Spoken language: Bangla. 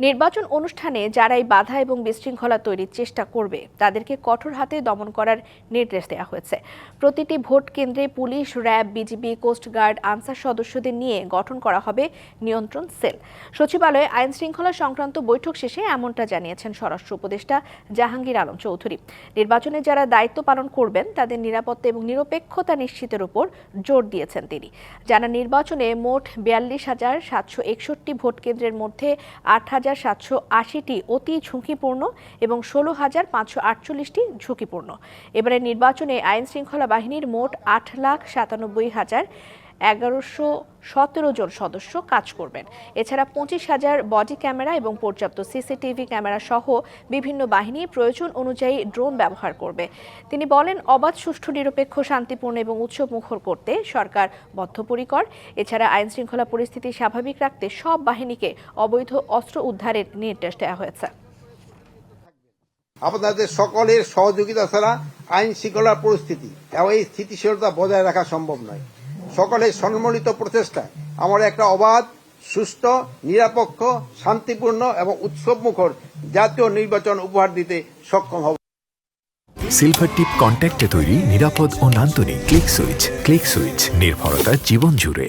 নির্বাচন অনুষ্ঠানে যারাই বাধা এবং বিশৃঙ্খলা তৈরির চেষ্টা করবে তাদেরকে কঠোর হাতে দমন করার নির্দেশ দেওয়া হয়েছে। প্রতিটি ভোট কেন্দ্রে police, RAB, BGB, coastguard, Ansar সদস্যদের নিয়ে গঠন করা হবে নিয়ন্ত্রণ সেল। সচিবালয়ে আইন শৃঙ্খলা সংক্রান্ত বৈঠক শেষে এমনটা জানিয়েছেন স্বরাষ্ট্র উপদেষ্টা জাহাঙ্গীর আলম চৌধুরী। নির্বাচনে যারা দায়িত্ব পালন করবেন তাদের নিরাপত্তা এবং নিরপেক্ষতা নিশ্চিতের উপর জোর দিয়েছেন তিনি। জানা নির্বাচনে মোট ৪২,৭৬১টি ভোট কেন্দ্রের মধ্যে ৮,৭৮০টি অতি ঝুঁকিপূর্ণ এবং ১৬,৫৪৮টি ঝুঁকিপূর্ণ। এবারের নির্বাচনে আইন শৃঙ্খলা বাহিনীর মোট ৮,৯১,১১১৭ জন সদস্য কাজ করবেন। এছাড়া ২৫,০০০ বডি ক্যামেরা এবং পর্যাপ্ত সিসিটিভি ক্যামেরা সহ বিভিন্ন বাহিনী প্রয়োজন অনুযায়ী ড্রোন ব্যবহার করবে। তিনি বলেন, অবাধ, সুষ্ঠু, নিরপেক্ষ, শান্তিপূর্ণ এবং উৎসবমুখর করতে সরকার বদ্ধপরিকর। এছাড়া আইন শৃঙ্খলা পরিস্থিতি স্বাভাবিক রাখতে সব বাহিনীকে অবৈধ অস্ত্র উদ্ধারের নির্দেশ দেওয়া হয়েছে। আপনাদের সকলের সহযোগিতা ছাড়া আইন শৃঙ্খলা পরিস্থিতি এবং এই স্থিতিশীলতা বজায় রাখা সম্ভব নয়। সকলের সম্মিলিত প্রচেষ্টায় আমরা একটা অবাধ, সুষ্ঠু, নিরপেক্ষ, শান্তিপূর্ণ এবং উৎসবমুখর জাতীয় নির্বাচন উপহার দিতে সক্ষম হব। সিলভার টিপ কন্ট্যাক্টে তৈরি নিরাপদ ও নান্দনিক ক্লিক সুইচ। নির্ভরতা জীবন জুড়ে।